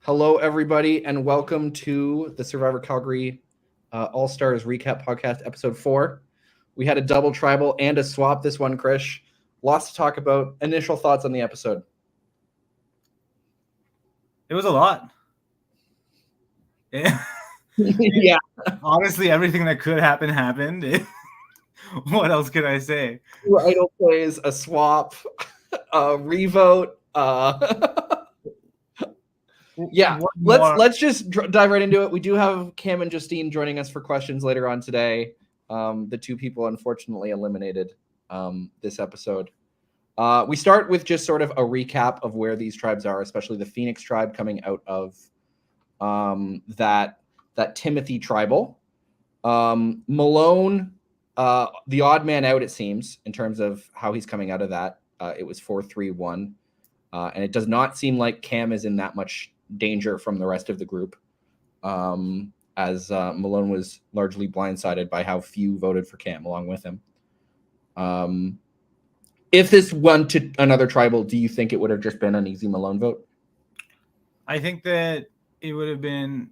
Hello, everybody, and welcome to the Survivor Calgary All Stars Recap Podcast, Episode 4. We had a double tribal and a swap this one, Krish. Lots to talk about. Initial thoughts on the episode. It was a lot. Yeah. Honestly, everything that could happen happened. What else could I say? Two idol plays, a swap, a revote. Yeah, let's just dive right into it. We do have Cam and Justine joining us for questions later on today. The two people unfortunately eliminated this episode. We start with just sort of a recap of where these tribes are, especially the Phoenix tribe coming out of that Timothy tribal. Malone, the odd man out, it seems, in terms of how he's coming out of that. It was 4-3-1. And it does not seem like Cam is in that much danger from the rest of the group, as Malone was largely blindsided by how few voted for Cam along with him. If this went to another tribal, do you think it would have just been an easy Malone vote? I think that it would have been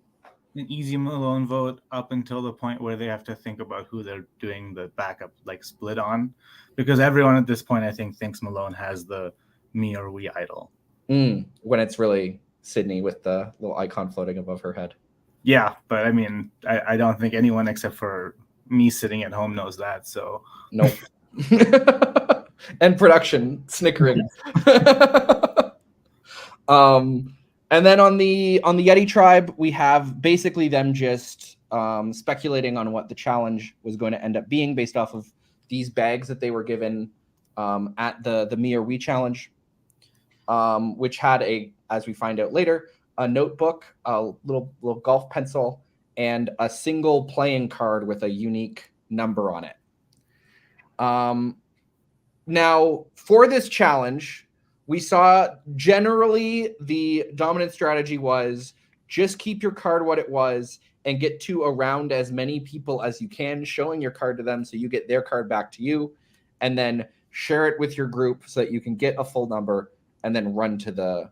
an easy Malone vote up until the point where they have to think about who they're doing the backup split on, because everyone at this point I think thinks Malone has the me or we idol. When it's really Sydney with the little icon floating above her head. Yeah, but I mean, I don't think anyone except for me sitting at home knows that. So nope. And production snickering. And then on the Yeti tribe, we have basically them just speculating on what the challenge was going to end up being based off of these bags that they were given at the Me or We challenge, which had as we find out later, a notebook, a little golf pencil, and a single playing card with a unique number on it. Now, for this challenge, we saw generally the dominant strategy was just keep your card what it was and get to around as many people as you can, showing your card to them so you get their card back to you, and then share it with your group so that you can get a full number and then run to the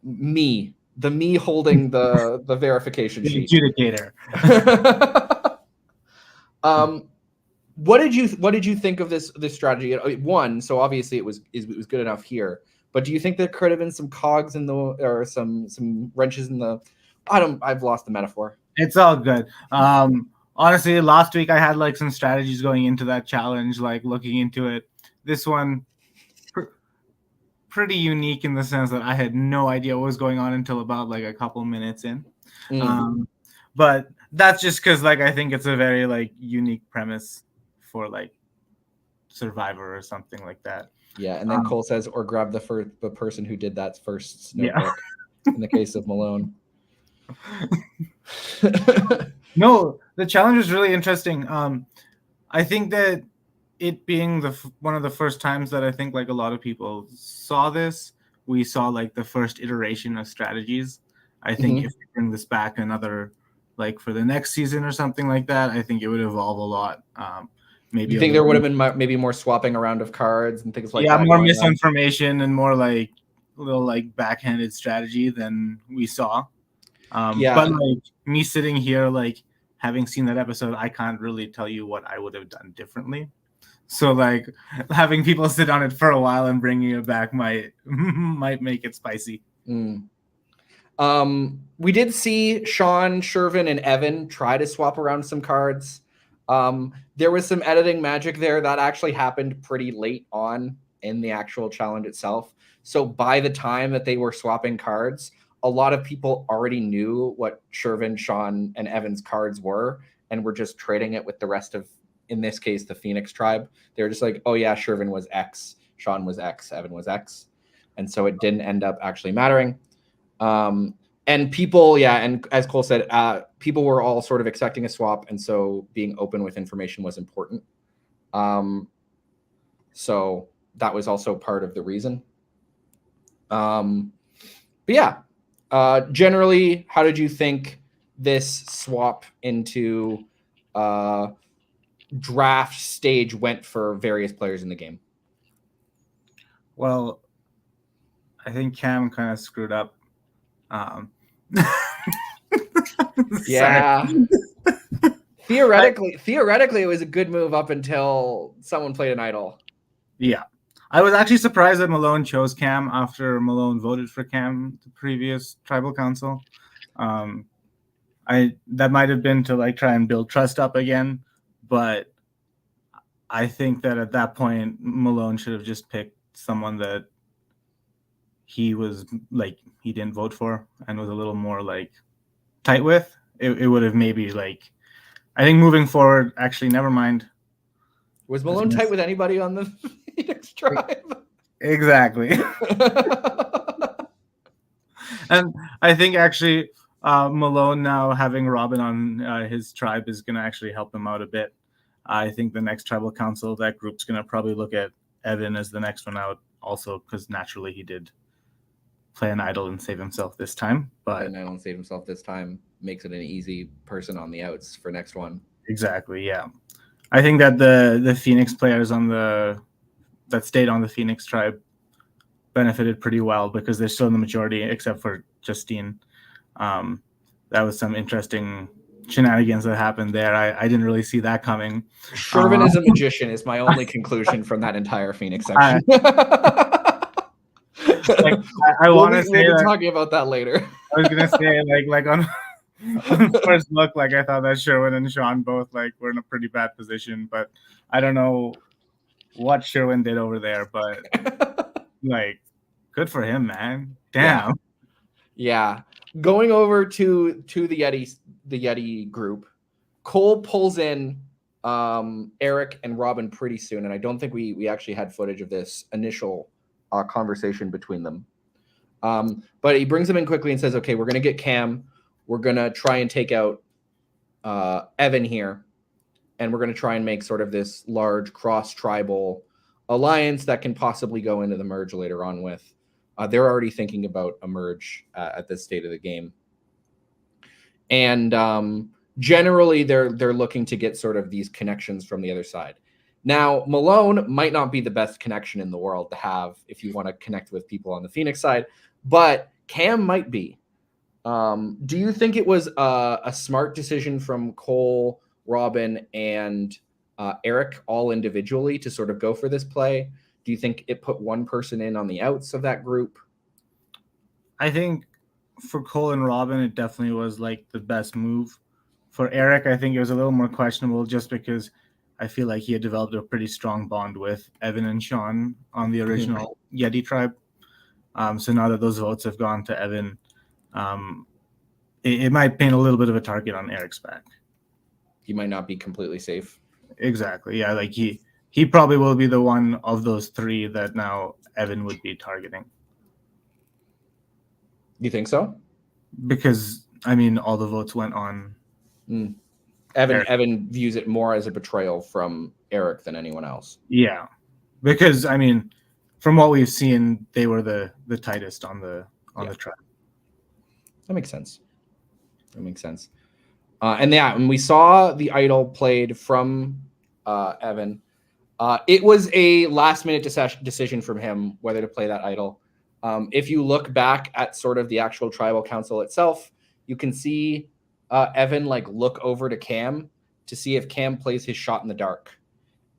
me holding the verification sheet. Adjudicator. What did you think of this strategy? One, so obviously it was good enough here, but do you think there could have been some cogs in the or some wrenches in the? I've lost the metaphor. It's all good. Honestly, last week I had some strategies going into that challenge, looking into it. This one, pretty unique in the sense that I had no idea what was going on until about a couple minutes in. But that's just because I think it's a very unique premise for Survivor or something like that. Yeah, and then Cole says, or grab the person who did that first notebook. Yeah. In the case of Malone. No, the challenge was really interesting. I think that it being one of the first times that I think a lot of people saw this, we saw the first iteration of strategies. I think if we bring this back another for the next season or something like that, I think it would evolve a lot. Maybe you think there would have been maybe more swapping around of cards and things like that? Yeah, more misinformation and more little backhanded strategy than we saw. Yeah. But me sitting here having seen that episode, I can't really tell you what I would have done differently. So having people sit on it for a while and bringing it back might make it spicy. We did see Sean, Shervin, and Evan try to swap around some cards. There was some editing magic there that actually happened pretty late on in the actual challenge itself. So by the time that they were swapping cards, a lot of people already knew what Shervin, Sean, and Evan's cards were and were just trading it with the rest of, in this case, the Phoenix tribe. They were just like, oh yeah, Shervin was X, Sean was X, Evan was X. And so it didn't end up actually mattering. And people, and as Cole said, people were all sort of expecting a swap, and so being open with information was important. So that was also part of the reason. But yeah, generally, how did you think this swap into draft stage went for various players in the game? Well, I think Cam kind of screwed up. Yeah. Theoretically, it was a good move up until someone played an idol. Yeah. I was actually surprised that Malone chose Cam after Malone voted for Cam the previous tribal council. That might have been to like try and build trust up again, but I think that at that point Malone should have just picked someone that he was like he didn't vote for and was a little more like tight with. It would have maybe like I think moving forward. Actually, never mind. Was Malone tight with anybody on the Phoenix tribe? Exactly. And I think actually Malone now having Robin on his tribe is going to actually help him out a bit. I think the next tribal council, that group's going to probably look at Evan as the next one out also because naturally he did play an idol and save himself this time. But an idol and save himself this time makes it an easy person on the outs for next one. Exactly, yeah. I think that the Phoenix players that stayed on the Phoenix tribe benefited pretty well because they're still in the majority except for Justine. That was some interesting shenanigans that happened there. I didn't really see that coming. Shervin is a magician is my only conclusion from that entire Phoenix section. I want to say we'll be talking about that later. I was gonna say like on first look, like I thought that Sherwin and Sean both like were in a pretty bad position, but I don't know what Sherwin did over there, but like good for him, man. Damn. Yeah. Going over to the Yeti group, Cole pulls in Eric and Robin pretty soon, and I don't think we actually had footage of this initial conversation between them. But he brings them in quickly and says, okay, we're going to get Cam. We're going to try and take out Evan here. And we're going to try and make sort of this large cross-tribal alliance that can possibly go into the merge later on with. They're already thinking about a merge at this state of the game. And generally, they're looking to get sort of these connections from the other side. Now, Malone might not be the best connection in the world to have if you want to connect with people on the Phoenix side, but Cam might be. Do you think it was a smart decision from Cole, Robin, and Eric all individually to sort of go for this play? Do you think it put one person in on the outs of that group? I think for Cole and Robin, it definitely was like the best move. For Eric, I think it was a little more questionable just because I feel like he had developed a pretty strong bond with Evan and Sean on the original Yeti tribe. So now that those votes have gone to Evan, it might paint a little bit of a target on Eric's back. He might not be completely safe. Exactly. Yeah, like he probably will be the one of those three that now Evan would be targeting. You think so? Because I mean, all the votes went on. Evan views it more as a betrayal from Eric than anyone else. Yeah, because I mean, from what we've seen, they were the tightest on the tribe. That makes sense. And when we saw the idol played from Evan, it was a last-minute decision from him whether to play that idol. If you look back at sort of the actual tribal council itself, you can see Evan like look over to Cam to see if Cam plays his shot in the dark.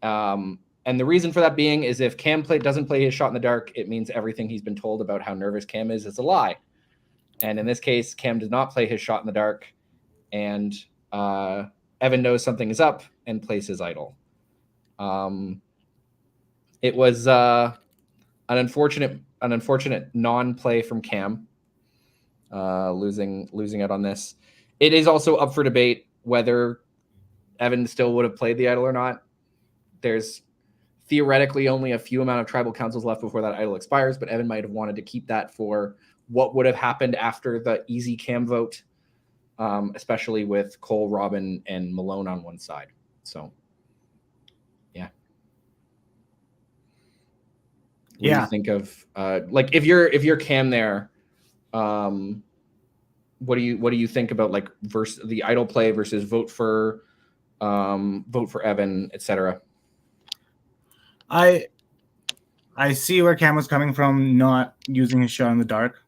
And the reason for that being is if Cam doesn't play his shot in the dark, it means everything he's been told about how nervous Cam is a lie. And in this case, Cam does not play his shot in the dark, and Evan knows something is up and plays his idol. It was an unfortunate non-play from Cam, losing out on this. It is also up for debate whether Evan still would have played the idol or not. There's theoretically only a few amount of tribal councils left before that idol expires, but Evan might have wanted to keep that for what would have happened after the easy Cam vote, especially with Cole, Robin, and Malone on one side. So, yeah. What do you think of like if you're Cam there, what do you think about like versus the idol play versus vote for Evan, etc.? I I see where Cam was coming from, not using his shot in the dark,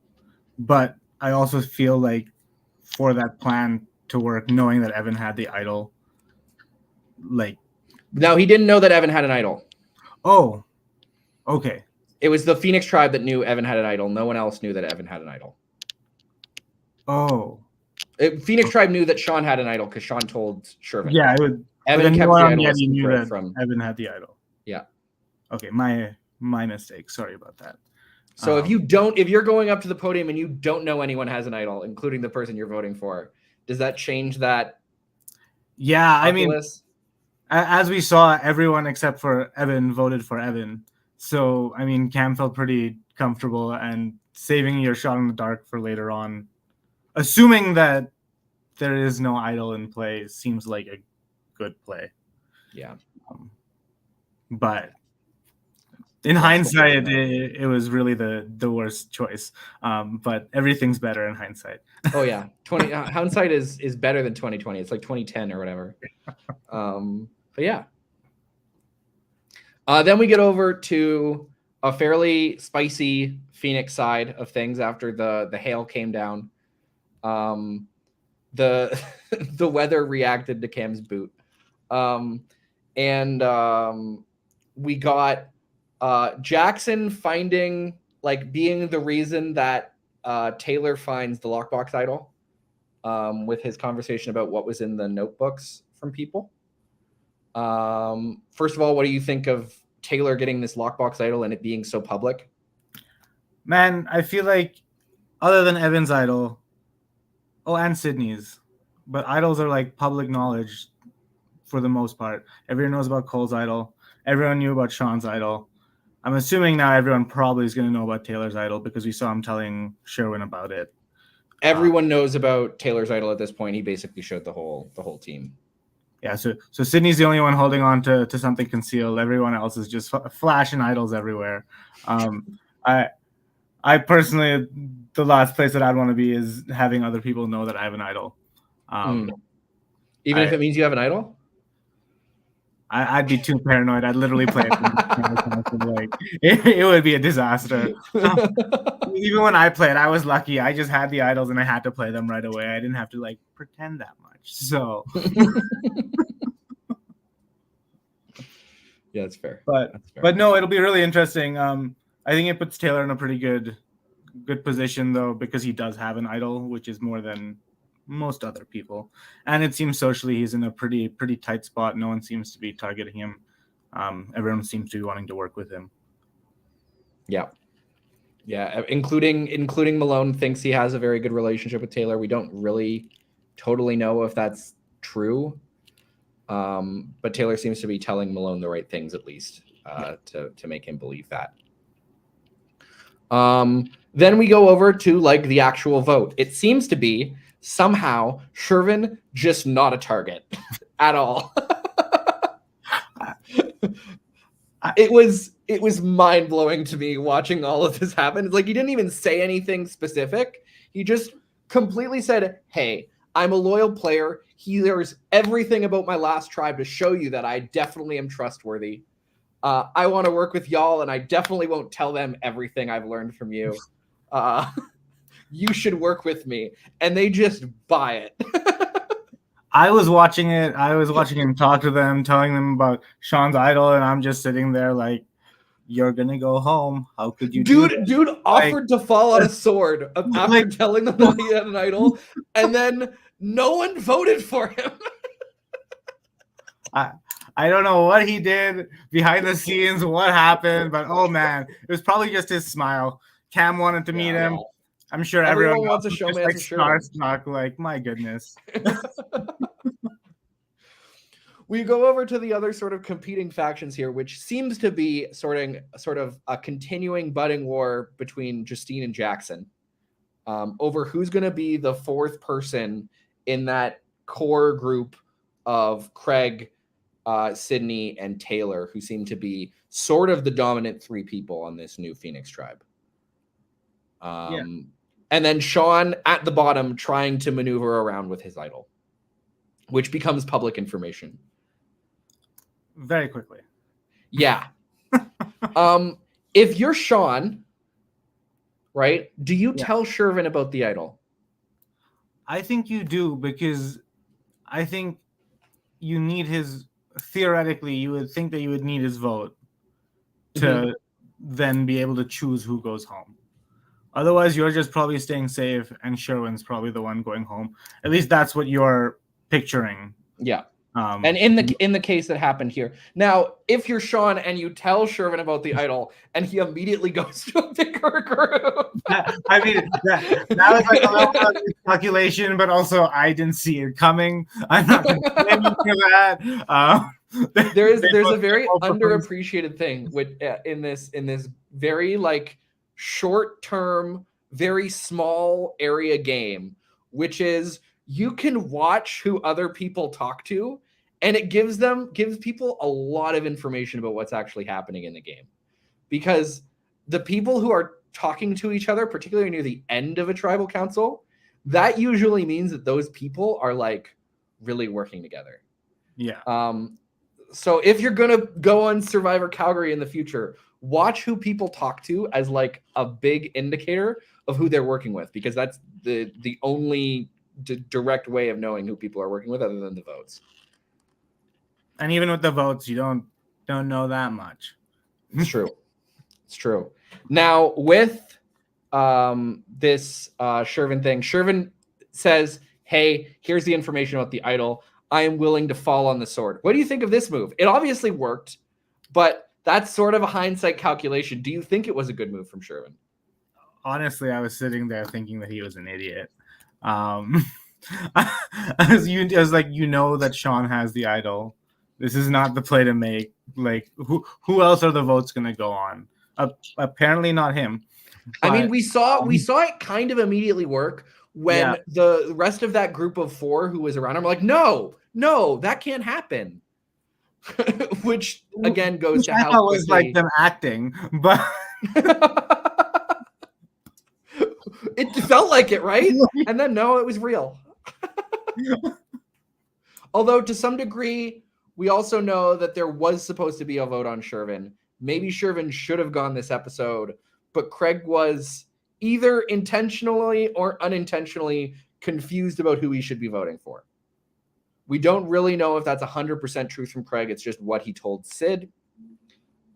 but I also feel like for that plan to work, knowing that Evan had the idol, like, No, he didn't know that Evan had an idol. oh, okay. It was the Phoenix tribe that knew Evan had an idol. No one else knew that Evan had an idol. Oh, Phoenix tribe knew that Sean had an idol because Sean told Shervin. yeah, it would. Evan kept the idol a knew secret that from. Evan had the idol. Yeah. Okay, my mistake. Sorry about that. So if you're going up to the podium and you don't know anyone has an idol, including the person you're voting for, does that change that? Yeah, populace? I mean, as we saw, everyone except for Evan voted for Evan. So I mean, Cam felt pretty comfortable, and saving your shot in the dark for later on, assuming that there is no idol in play, seems like a good play. Yeah. But in hindsight, it was really the worst choice. But everything's better in hindsight. Oh yeah, hindsight is better than 2020. It's like 2010 or whatever. But yeah. Then we get over to a fairly spicy Phoenix side of things after the hail came down. The the weather reacted to Cam's boot. We got Jackson finding, like, being the reason that Taylor finds the lockbox idol with his conversation about what was in the notebooks from people. First of all, what do you think of Taylor getting this lockbox idol and it being so public? Man, I feel like other than Evan's idol, and Sydney's, but idols are like public knowledge for the most part. Everyone knows about Cole's idol. Everyone knew about Sean's idol. I'm assuming now everyone probably is going to know about Taylor's idol because we saw him telling Sherwin about it. Everyone knows about Taylor's idol at this point. He basically showed the whole team. Yeah, so Sydney's the only one holding on to something concealed. Everyone else is just flashing idols everywhere. I personally, the last place that I'd want to be is having other people know that I have an idol. Even if it means you have an idol? I'd be too paranoid. I'd literally play it. It would be a disaster. Even when I played, I was lucky. I just had the idols and I had to play them right away. I didn't have to like pretend that much. So yeah, that's fair. But no, it'll be really interesting. I think it puts Taylor in a pretty good position though, because he does have an idol, which is more than most other people, and it seems socially he's in a pretty tight spot. No one seems to be targeting him. Everyone seems to be wanting to work with him. Yeah, including Malone thinks he has a very good relationship with Taylor. We don't really totally know if that's true, but Taylor seems to be telling Malone the right things, at least, to make him believe that. Then we go over to like the actual vote. It seems to be somehow Shervin just not a target at all. It was mind-blowing to me watching all of this happen. It's like he didn't even say anything specific. He just completely said, "Hey, I'm a loyal player. There's everything about my last tribe to show you that I definitely am trustworthy. I want to work with y'all, and I definitely won't tell them everything I've learned from you. You should work with me." And they just buy it. I was watching it. I was watching him talk to them, telling them about Sean's idol, and I'm just sitting there like, "You're gonna go home. How could you?" Dude offered to fall on a sword after telling them that he had an idol, and then no one voted for him. I don't know what he did behind the scenes, what happened, but oh man, it was probably just his smile. Cam wanted to meet him. I'm sure everyone wants a showman. Like starstruck, like, my goodness. We go over to the other sort of competing factions here, which seems to be sort of a continuing budding war between Justine and Jackson over who's going to be the fourth person in that core group of Craig, Sydney, and Taylor, who seem to be sort of the dominant three people on this new Phoenix tribe. And then Sean at the bottom trying to maneuver around with his idol, which becomes public information very quickly. Yeah. if you're Sean, right? Do you Yeah. tell Shervin about the idol? I think you do, because I think you need his. Theoretically, you would think that you would need his vote to then be able to choose who goes home. Otherwise, you're just probably staying safe, and Sherwin's probably the one going home. At least that's what you're picturing. Yeah. And in the case that happened here. Now, if you're Sean and you tell Shervin about the idol and he immediately goes to a bigger group. I mean, that was like a little bit of calculation, but also I didn't see it coming. I'm not going to blame you for that. There's a very underappreciated thing with in this very like short-term, very small area game, which is you can watch who other people talk to, and it gives people a lot of information about what's actually happening in the game. Because the people who are talking to each other, particularly near the end of a tribal council, that usually means that those people are like really working together. Yeah. So if you're going to go on Survivor Calgary in the future, watch who people talk to as like a big indicator of who they're working with, because that's the only direct way of knowing who people are working with other than the votes. And even with the votes, you don't know that much. It's true. It's true. Now with this Shervin thing, Shervin says, hey, here's the information about the idol. I am willing to fall on the sword. What do you think of this move? It obviously worked, but that's sort of a hindsight calculation. Do you think it was a good move from Shervin? Honestly, I was sitting there thinking that he was an idiot. I was like, that Sean has the idol. This is not the play to make. Like, who else are the votes going to go on? Apparently not him. But, I mean, we saw it kind of immediately work when the rest of that group of 4 who was around him were like, no, that can't happen. Which again goes to how was like them acting, but it felt like it, right? And then no, it was real. Although to some degree, we also know that there was supposed to be a vote on Shervin. Maybe Shervin should have gone this episode, but Craig was either intentionally or unintentionally confused about who he should be voting for. We don't really know if that's 100% truth from Craig. It's just what he told Sid.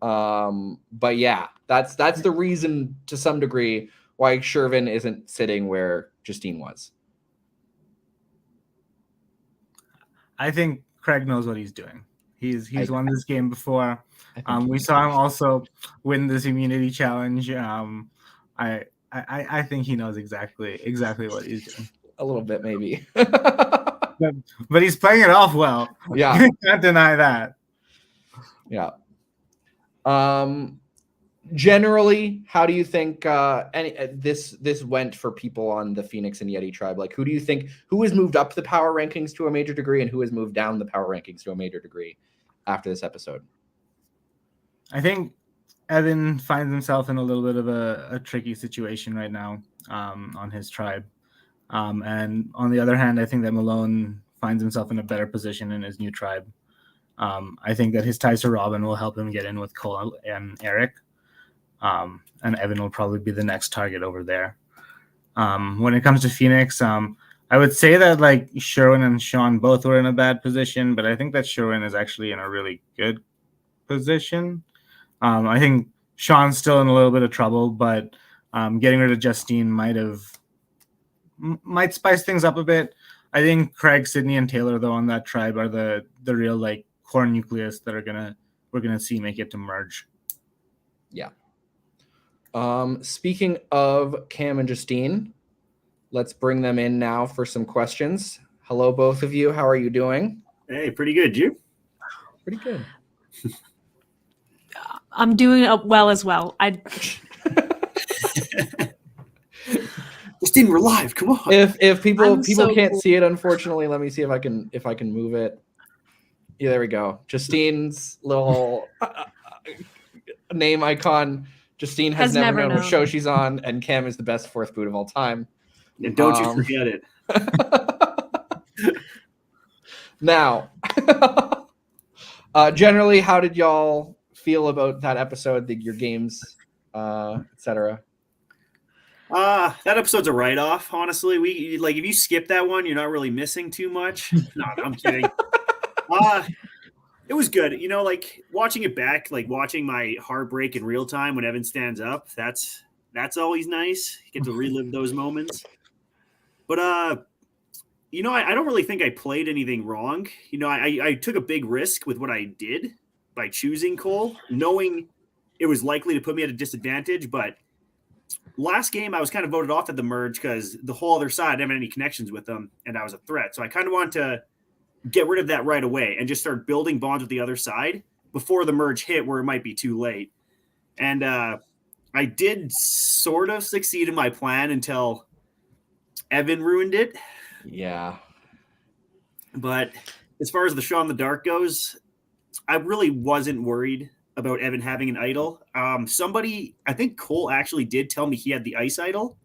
But yeah, that's the reason to some degree why Shervin isn't sitting where Justine was. I think Craig knows what he's doing. He's won this game before. We saw him also win this immunity challenge. I think he knows exactly what he's doing. A little bit, maybe. But he's playing it off well. Yeah. You can't deny that. Yeah. Generally, how do you think this went for people on the Phoenix and Yeti tribe? Like, who do you think who has moved up the power rankings to a major degree and who has moved down the power rankings to a major degree after this episode? I think Evan finds himself in a little bit of a tricky situation right now on his tribe. And on the other hand, I think that Malone finds himself in a better position in his new tribe. I think that his ties to Robin will help him get in with Cole and Eric. And Evan will probably be the next target over there. When it comes to Phoenix, I would say that like Sherwin and Sean both were in a bad position, but I think that Sherwin is actually in a really good position. I think Sean's still in a little bit of trouble, but getting rid of Justine might spice things up a bit. I think Craig, Sydney, and Taylor, though, on that tribe are the real like core nucleus that we're gonna see make it to merge. Yeah. Speaking of Cam and Justine, let's bring them in now for some questions. Hello, both of you. How are you doing? Hey, pretty good. You? Pretty good. I'm doing well as well. Justine, we're live. Come on. If people can't see it, unfortunately, let me see if I can move it. Yeah, there we go. Justine's little name icon. Justine has never known what show she's on, and Cam is the best fourth boot of all time. And don't you forget it. Now, generally, how did y'all feel about that episode? Your games etc. That episode's a write-off. Honestly, if you skip that one, you're not really missing too much. No, I'm kidding. It was good. Watching it back, like watching my heartbreak in real time when Evan stands up. That's always nice. You get to relive those moments. But I don't really think I played anything wrong. I took a big risk with what I did by choosing Cole, knowing it was likely to put me at a disadvantage. But last game, I was kind of voted off at the merge because the whole other side didn't have any connections with them, and I was a threat. So I kind of wanted to get rid of that right away and just start building bonds with the other side before the merge hit where it might be too late. And I did sort of succeed in my plan until Evan ruined it. Yeah. But as far as the Shot in the Dark goes, I really wasn't worried about Evan having an idol. Somebody, I think Cole actually did tell me he had the ice idol.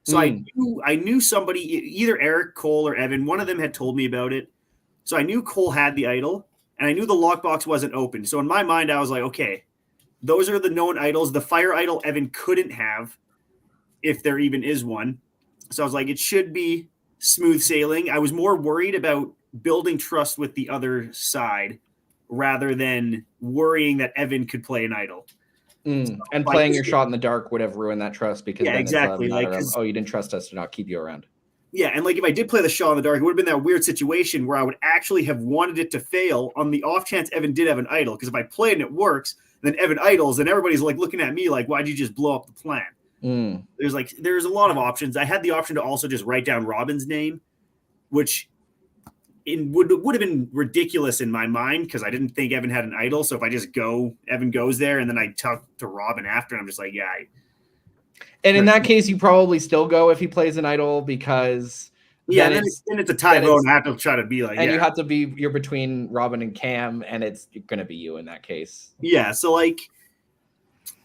So I knew somebody, either Eric, Cole, or Evan, one of them had told me about it. So I knew Cole had the idol, and I knew the lockbox wasn't open. So in my mind, I was like, okay, those are the known idols. The fire idol Evan couldn't have, if there even is one. So I was like, it should be smooth sailing. I was more worried about building trust with the other side rather than worrying that Evan could play an idol. And playing your Shot in the Dark would have ruined that trust because then exactly. It's a matter of, you didn't trust us to not keep you around. Yeah, and if I did play the Shot in the Dark, it would have been that weird situation where I would actually have wanted it to fail on the off chance Evan did have an idol. Because if I play and it works, then Evan idles, and everybody's looking at me like, why'd you just blow up the plan? There's a lot of options. I had the option to also just write down Robin's name, which would have been ridiculous in my mind because I didn't think Evan had an idol. So if I just go, Evan goes there, and then I talk to Robin after, and I'm just like, yeah. And in that case, you probably still go if he plays an idol because then it's a tie vote, and I have to try to be like, and you have to be, you're between Robin and Cam, and it's going to be you in that case. Yeah, so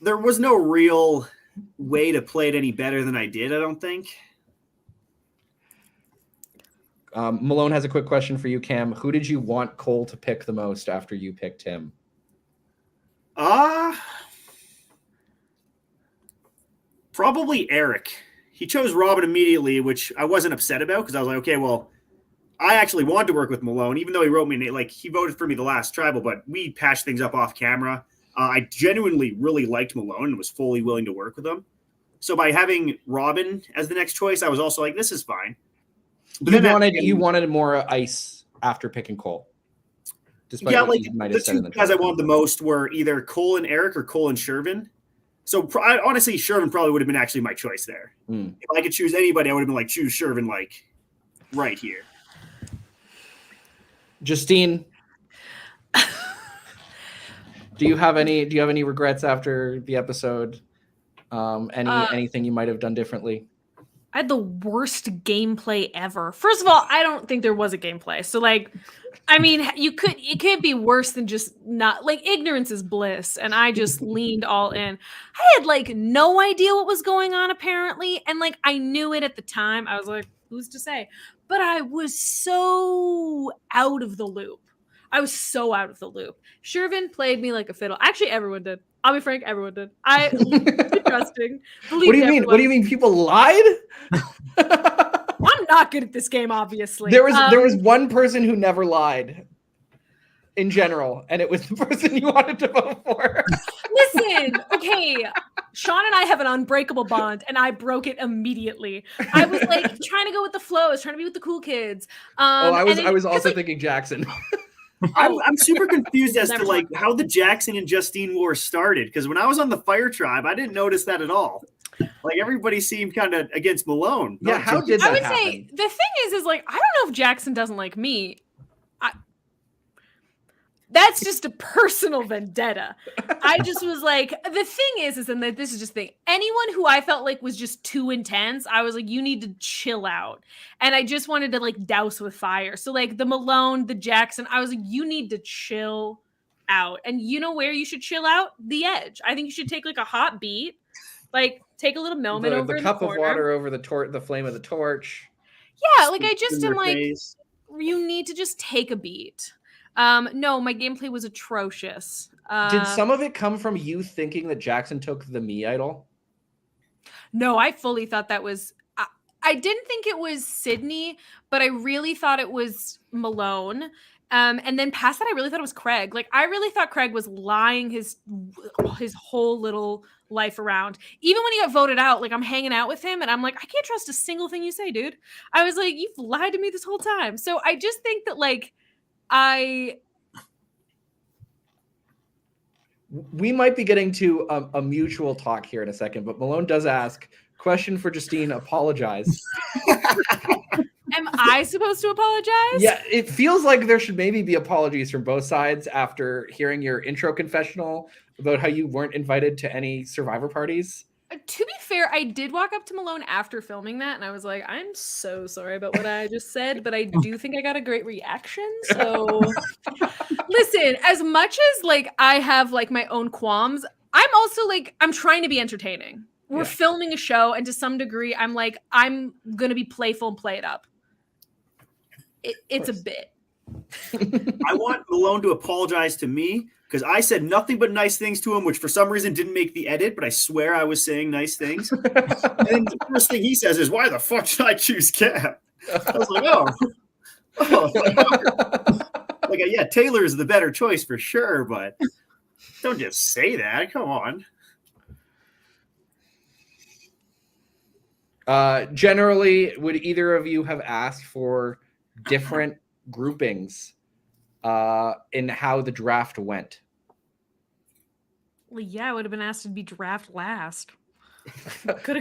there was no real way to play it any better than I did, I don't think. Malone has a quick question for you, Cam. Who did you want Cole to pick the most after you picked him? Probably Eric. He chose Robin immediately, which I wasn't upset about because I was like, okay, well, I actually wanted to work with Malone, even though he wrote me, he voted for me the last tribal, but we patched things up off camera. I genuinely really liked Malone and was fully willing to work with him. So by having Robin as the next choice, I was also like, this is fine. But you wanted more ice after picking Cole. Despite what you might have said in the guys I wanted the most were either Cole and Eric or Cole and Shervin. So honestly, Shervin probably would have been actually my choice there. If I could choose anybody, I would have been choose Shervin right here. Justine, do you have any regrets after the episode? Anything you might have done differently? I had the worst gameplay ever. First of all, I don't think there was a gameplay. So it can't be worse than just not ignorance is bliss. And I just leaned all in. I had no idea what was going on apparently. And I knew it at the time. I was like, who's to say? But I was so out of the loop. Shervin played me like a fiddle. Actually, everyone did. I'll be frank, everyone did. I be trusting. What do you mean? What do you mean? People lied? I'm not good at this game, obviously. There was one person who never lied in general, and it was the person you wanted to vote for. Listen, okay. Sean and I have an unbreakable bond, and I broke it immediately. I was trying to go with the flow. I was trying to be with the cool kids. I was also thinking Jackson. I'm super confused as to how the Jackson and Justine war started, because when I was on the Fire Tribe, I didn't notice that at all. Everybody seemed kind of against Malone. Yeah, how did that happen? I would say the thing is I don't know if Jackson doesn't like me. That's just a personal vendetta. I just was the thing is, and this is just the thing. Anyone who I felt was just too intense, I was you need to chill out. And I just wanted to douse with fire. So the Malone, the Jackson, I was you need to chill out. And you know where you should chill out? The edge. I think you should take a hot beat, take a little moment over the in cup the of water over the flame of the torch. Yeah, I just am you need to just take a beat. No, my gameplay was atrocious. Did some of it come from you thinking that Jackson took the me idol? No, I fully thought that was. I didn't think it was Sydney, but I really thought it was Malone. And then past that, I really thought it was Craig. Like, I really thought Craig was lying his whole little life around. Even when he got voted out, like, I'm hanging out with him and I'm like, I can't trust a single thing you say, dude. I was like, you've lied to me this whole time. So I just think that, like, we might be getting to a mutual talk here in a second, but Malone does ask, question for Justine, apologize. Am I supposed to apologize? Yeah, it feels like there should maybe be apologies from both sides after hearing your intro confessional about how you weren't invited to any Survivor parties. To be fair, I did walk up to Malone after filming that, and I was like, I'm so sorry about what I just said, but I do think I got a great reaction. So listen, as much as like I have like my own qualms, I'm also like, I'm trying to be entertaining. We're filming a show, and to some degree, I'm like, I'm gonna be playful and play it up. It's a bit. I want Malone to apologize to me because I said nothing but nice things to him, which for some reason didn't make the edit, but I swear I was saying nice things. And then the first thing he says is, why the fuck should I choose Cap? I was like, like, yeah, Taylor is the better choice for sure, but don't just say that. Come on. Generally, would either of you have asked for different groupings in how the draft went? Well, yeah, I would have been asked to be draft last.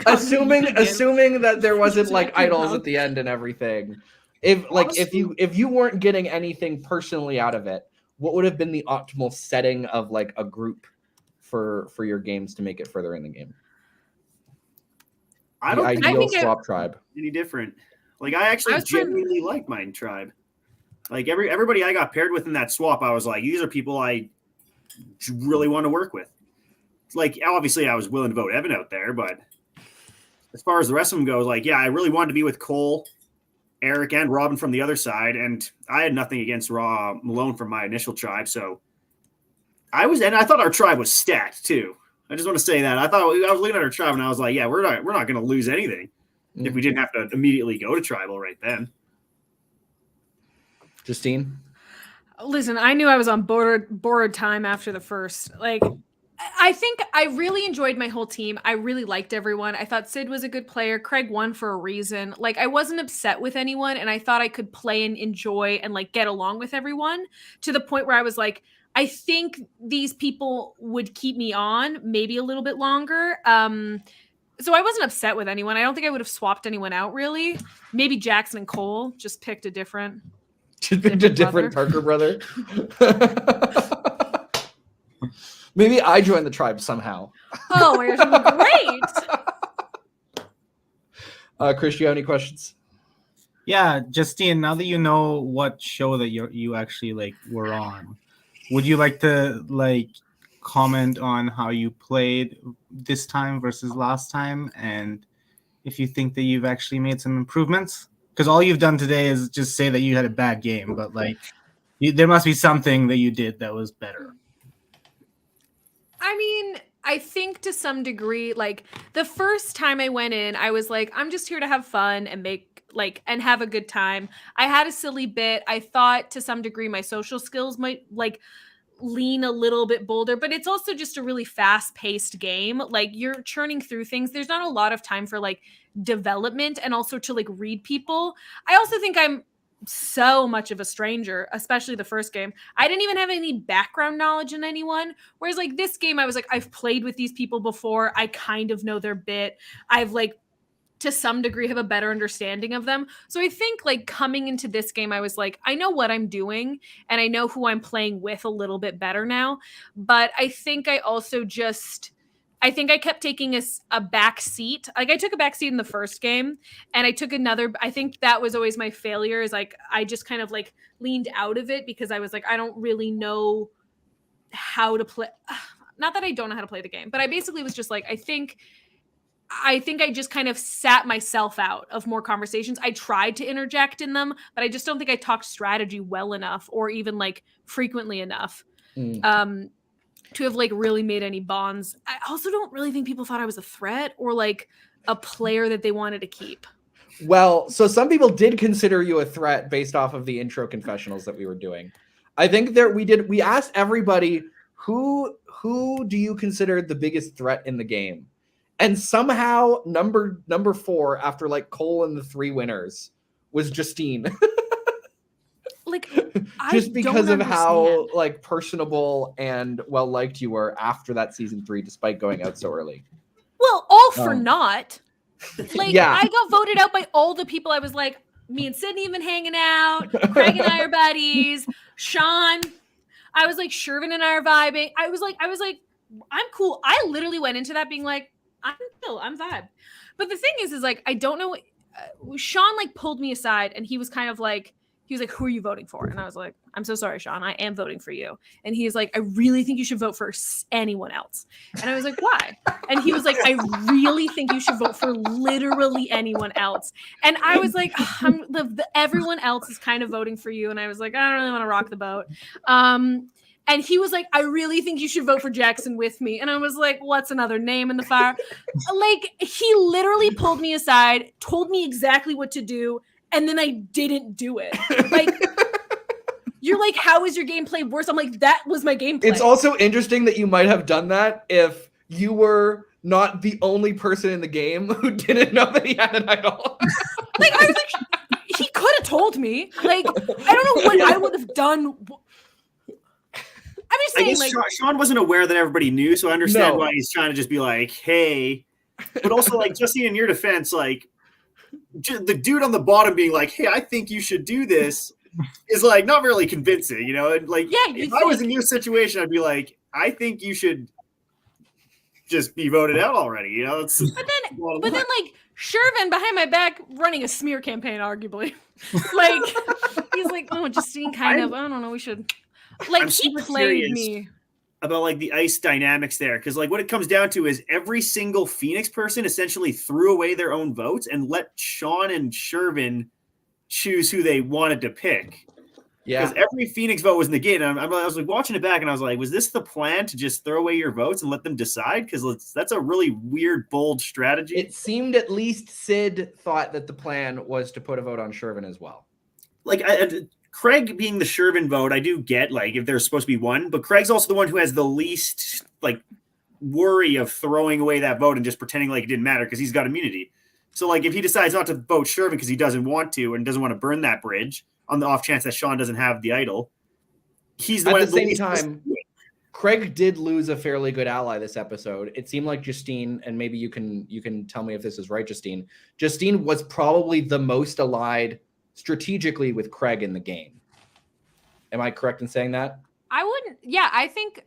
assuming that there wasn't like idols at the end and everything. If you weren't getting anything personally out of it, what would have been the optimal setting of like a group for your games to make it further in the game? I don't think swap tribe any different. Like, I actually genuinely like my tribe. Like, everybody I got paired with in that swap, I was like, these are people I really want to work with. Like, obviously I was willing to vote Evan out there, but as far as the rest of them goes, like, yeah, I really wanted to be with Cole, Eric, and Robin from the other side, and I had nothing against Malone from my initial tribe, so I thought our tribe was stacked too. I just want to say that. I was looking at our tribe and I was like, yeah, we're not going to lose anything if we didn't have to immediately go to tribal right then. Justine? Listen, I knew I was on borrowed time after the first. Like, I think I really enjoyed my whole team. I really liked everyone. I thought Sid was a good player. Craig won for a reason. Like, I wasn't upset with anyone, and I thought I could play and enjoy and like get along with everyone to the point where I was like, I think these people would keep me on maybe a little bit longer. So I wasn't upset with anyone. I don't think I would have swapped anyone out really. Maybe Jackson and Cole just picked a different Parker brother. Maybe I joined the tribe somehow. Oh my gosh, great. Chris, do you have any questions? Yeah, Justine, now that you know what show that you actually like were on, would you like to like comment on how you played this time versus last time, and if you think that you've actually made some improvements? Because all you've done today is just say that you had a bad game, but like there must be something that you did that was better. I mean, I think to some degree, like the first time I went in, I was like, I'm just here to have fun and and have a good time. I had a silly bit. I thought to some degree my social skills might like lean a little bit bolder, but it's also just a really fast-paced game. Like, you're churning through things. There's not a lot of time for like development and also to like read people. I also think I'm so much of a stranger, especially the first game. I didn't even have any background knowledge in anyone. Whereas like this game, I was like, I've played with these people before. I kind of know their bit. I've like to some degree have a better understanding of them. So I think like coming into this game, I was like, I know what I'm doing and I know who I'm playing with a little bit better now. But I think I also I think I kept taking a back seat. Like, I took a back seat in the first game and I took another. I think that was always my failure, is like, I just kind of like leaned out of it because I was like, I don't really know how to play. Not that I don't know how to play the game, but I basically was just like, I think I just kind of sat myself out of more conversations. I tried to interject in them, but I just don't think I talked strategy well enough or even like frequently enough. to have like really made any bonds. I also don't really think people thought I was a threat or like a player that they wanted to keep. Well, so some people did consider you a threat based off of the intro confessionals that we were doing. I think we asked everybody who do you consider the biggest threat in the game? And somehow number 4 after like Cole and the 3 winners was Justine. Like just because of how like personable and well liked you were after that season 3, despite going out so early. Well, all for naught. Like yeah. I got voted out by all the people I was like, me and Sydney have been hanging out. Craig and I are buddies. Sean, I was like, Shervin and I are vibing. I was like, I'm cool. I literally went into that being like, I'm chill, I'm vibe. But the thing is like, I don't know. Sean like pulled me aside and he was kind of like, who are you voting for? And I was like, I'm so sorry, Sean. I am voting for you. And he was like, I really think you should vote for anyone else. And I was like, why? And he was like, I really think you should vote for literally anyone else. And I was like, everyone else is kind of voting for you. And I was like, I don't really want to rock the boat. And he was like, I really think you should vote for Jackson with me. And I was like, what's another name in the fire? Like, he literally pulled me aside, told me exactly what to do. And then I didn't do it. Like, you're like, how is your gameplay worse? I'm like, that was my gameplay. It's also interesting that you might have done that if you were not the only person in the game who didn't know that he had an idol. Like, I was like, he could have told me. Like, I don't know what I would have done. I'm just saying, I guess Sean wasn't aware that everybody knew, so I understand why he's trying to just be like, hey. But also, like, Justine, in your defense, like, the dude on the bottom being like, hey, I think you should do this is like not really convincing, you know? And like, if I was in your situation, I'd be like, I think you should just be voted out already, you know? But then like Shervin behind my back running a smear campaign, arguably. Like, he's like, oh, Justine I don't know, we should. Like, he played me. About like the ice dynamics there, because like what it comes down to is every single Phoenix person essentially threw away their own votes and let Sean and Shervin choose who they wanted to pick. Yeah, because every Phoenix vote was negated. I was like watching it back and I was like, was this the plan to just throw away your votes and let them decide? Because that's a really weird, bold strategy. It seemed at least Sid thought that the plan was to put a vote on Shervin as well. Like Craig being the Shervin vote, I do get, like, if there's supposed to be one, but Craig's also the one who has the least, like, worry of throwing away that vote and just pretending like it didn't matter because he's got immunity. So, like, if he decides not to vote Shervin because he doesn't want to and doesn't want to burn that bridge on the off chance that Sean doesn't have the idol, he's the one at the same time. Craig did lose a fairly good ally this episode. It seemed like Justine, and maybe you can tell me if this is right, Justine. Justine was probably the most allied strategically with Craig in the game. Am I correct in saying that? I wouldn't. Yeah, I think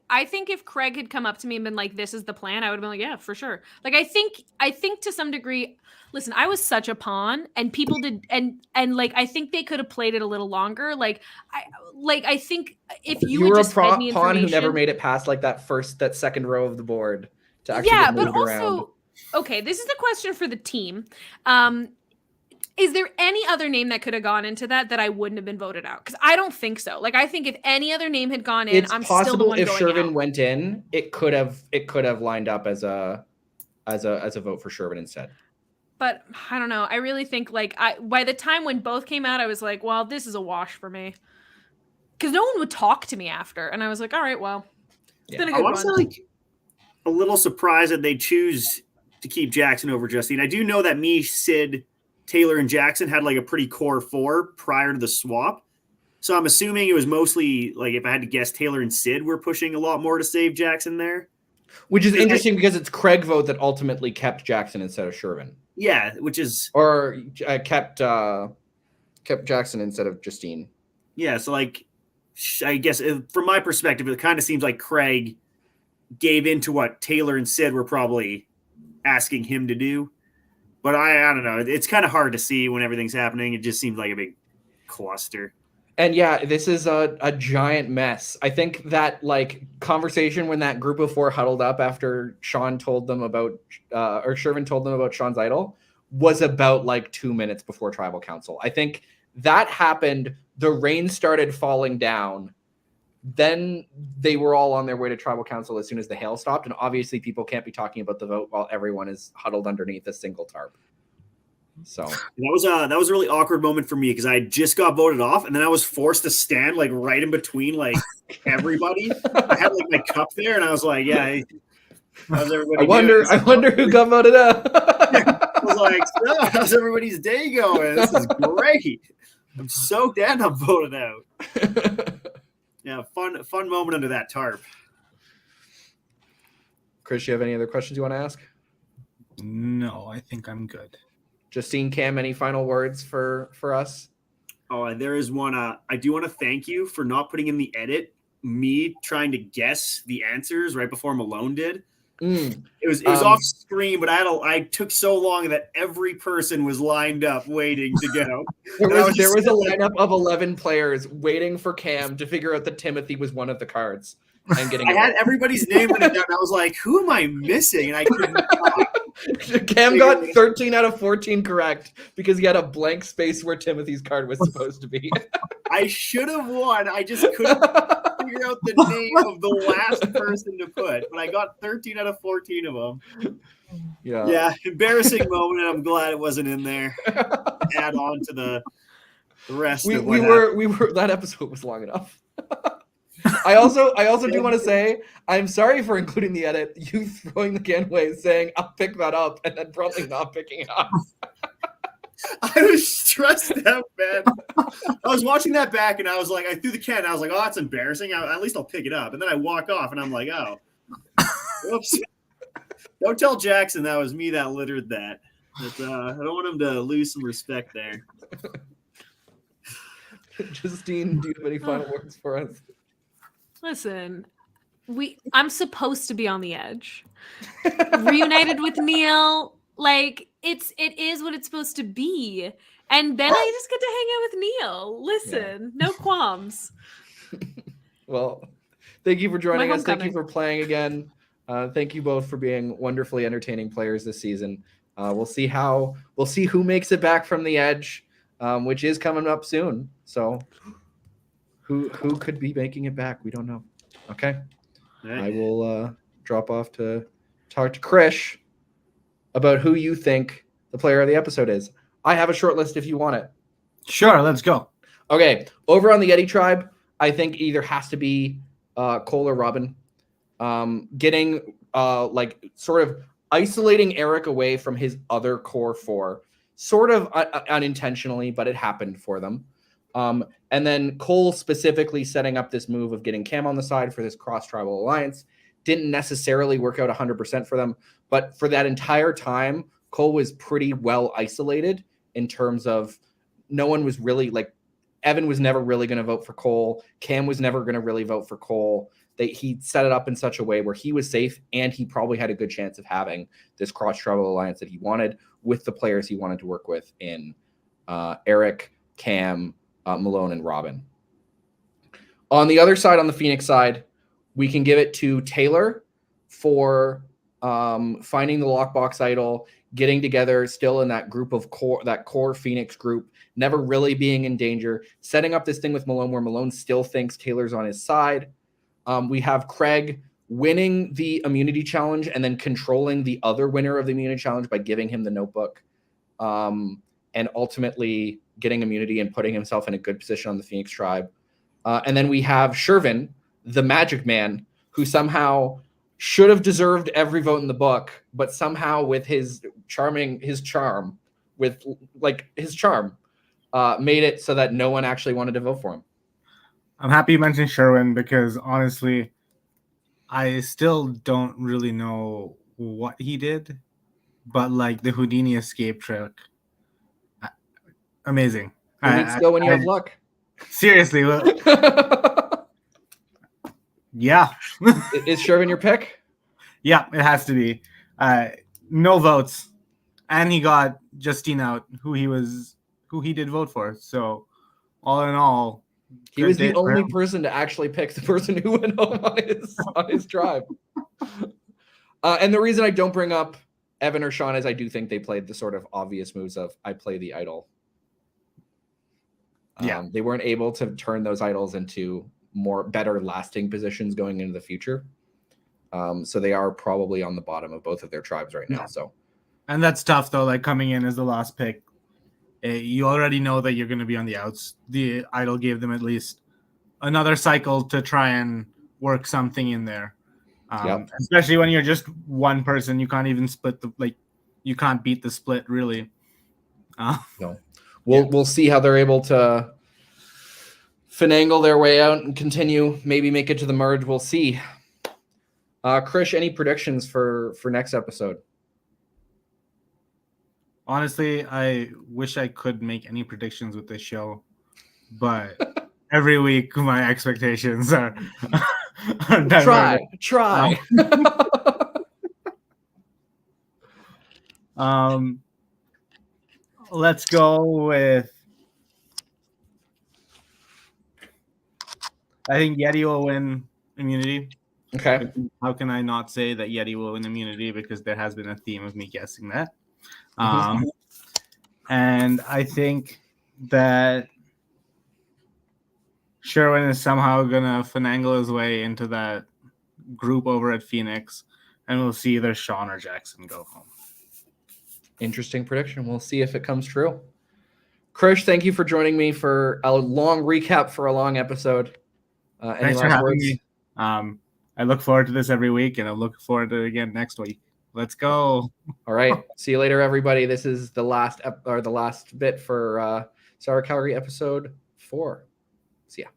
if Craig had come up to me and been like, "This is the plan," I would have been like, "Yeah, for sure." Like, I think to some degree, listen, I was such a pawn, and people did, and like, I think they could have played it a little longer. Like, I think if you would just fed me pawn who never made it past like that second row of the board to actually get moved around. Okay, this is a question for the team. Is there any other name that could have gone into that I wouldn't have been voted out? Because I don't think so. Like, I think if any other name had gone in, I'm still the one going out. If Shervin went in, it could have lined up as a vote for Shervin instead. But I don't know. I really think like by the time when both came out, I was like, well, this is a wash for me. Because no one would talk to me after, and I was like, all right, well, it's been a good run. Like a little surprised that they choose to keep Jackson over Justine. I do know that me, Sid, Taylor, and Jackson had like a pretty core 4 prior to the swap. So I'm assuming it was mostly like, if I had to guess, Taylor and Sid were pushing a lot more to save Jackson there. Which is interesting because it's Craig vote that ultimately kept Jackson instead of Shervin. Yeah, which is... Or kept Jackson instead of Justine. Yeah, so like, I guess from my perspective, it kind of seems like Craig gave into what Taylor and Sid were probably asking him to do. But I don't know. It's kind of hard to see when everything's happening. It just seems like a big cluster. And yeah, this is a giant mess. I think that like conversation when that group of 4 huddled up after Sean told them about, or Shervin told them about Sean's idol was about like 2 minutes before Tribal Council. I think that happened. The rain started falling down. Then they were all on their way to tribal council as soon as the hail stopped. And obviously people can't be talking about the vote while everyone is huddled underneath a single tarp. So that was a really awkward moment for me because I just got voted off, and then I was forced to stand like right in between like everybody. I had like my cup there, and I was like, "Yeah, how's everybody?" I wonder who got voted out. I was like, "So, how's everybody's day going? This is great. I'm so glad I'm voted out." Yeah, fun moment under that tarp. Chris, you have any other questions you want to ask? No, I think I'm good. Justine, Cam, any final words for us? Oh, and there is one. I do want to thank you for not putting in the edit me trying to guess the answers right before Malone did. It was off screen, but I took so long that every person was lined up waiting to go. There was a lineup of 11 players waiting for Cam to figure out that Timothy was one of the cards. And getting I had everybody's name written down. I was like, "Who am I missing?" And I couldn't. Cam got 13 out of 14 correct because he had a blank space where Timothy's card was supposed to be. I should have won. I just couldn't figure out the name of the last person to put, but I got 13 out of 14 of them. Yeah, embarrassing moment, and I'm glad it wasn't in there. Add on to the rest. We were that episode was long enough. I also do want to say I'm sorry for including the edit. You throwing the can away, saying I'll pick that up, and then probably not picking it up. I was stressed out, man. I was watching that back, and I was like, I threw the can. And I was like, oh, that's embarrassing. At least I'll pick it up. And then I walk off, and I'm like, oh, whoops. Don't tell Jackson that was me that littered that. But, I don't want him to lose some respect there. Justine, do you have any final words for us? Listen, I'm supposed to be on the edge. Reunited with Neil, like it is what it's supposed to be. And then I just get to hang out with Neil. Listen, no qualms. Well, thank you for joining us. Thank you for playing again. Thank you both for being wonderfully entertaining players this season. We'll see who makes it back from the edge, which is coming up soon. So who could be making it back? We don't know. Okay. Right. I will drop off to talk to Krish about who you think the player of the episode is. I have a short list if you want it. Sure, let's go. Okay. Over on the Yeti tribe, I think either has to be Cole or Robin. Getting sort of isolating Eric away from his other core four, sort of unintentionally, but it happened for them. And then Cole specifically setting up this move of getting Cam on the side for this cross-tribal alliance didn't necessarily work out 100% for them. But for that entire time, Cole was pretty well isolated in terms of no one was really Evan was never really going to vote for Cole. Cam was never going to really vote for Cole. He set it up in such a way where he was safe and he probably had a good chance of having this cross-tribal alliance that he wanted with the players he wanted to work with in Eric, Cam, Malone, and Robin. On the other side, on the Phoenix side, we can give it to Taylor for finding the lockbox idol, getting together still in that group of core Phoenix group, never really being in danger, setting up this thing with Malone where Malone still thinks Taylor's on his side. We have Craig winning the immunity challenge and then controlling the other winner of the immunity challenge by giving him the notebook, and ultimately getting immunity and putting himself in a good position on the Phoenix tribe. And then we have Shervin, the magic man, who somehow should have deserved every vote in the book, but somehow with his charm, made it so that no one actually wanted to vote for him. I'm happy you mentioned Sherwin because honestly, I still don't really know what he did, but like the Houdini escape trick, amazing. It's still when you have luck. Seriously. Yeah. Is Shervin your pick? Yeah, it has to be. No votes. And he got Justine out, who he did vote for. So all in all, he was the only person to actually pick the person who went home on his tribe. And the reason I don't bring up Evan or Sean is I do think they played the sort of obvious moves of I play the idol. They weren't able to turn those idols into better lasting positions going into the future. So they are probably on the bottom of both of their tribes right now. So, and that's tough though. Like coming in as the last pick, you already know that you're going to be on the outs. The idol gave them at least another cycle to try and work something in there. Especially when you're just one person, you can't even split you can't beat the split really. No, we'll see how they're able to finagle their way out and continue, maybe make it to the merge. We'll see. Krish, any predictions for next episode? Honestly, I wish I could make any predictions with this show, but every week my expectations are try. Let's go with, I think Yeti will win immunity. Okay. How can I not say that Yeti will win immunity, because there has been a theme of me guessing that. And I think that Sherwin is somehow going to finagle his way into that group over at Phoenix, and we'll see either Sean or Jackson go home. Interesting prediction. We'll see if it comes true. Krish, thank you for joining me for a long recap for a long episode. Thanks for having me. I look forward to this every week, and I look forward to it again next week. Let's go. All right. See you later, everybody. This is the last bit for Sour Calgary episode 4. See ya.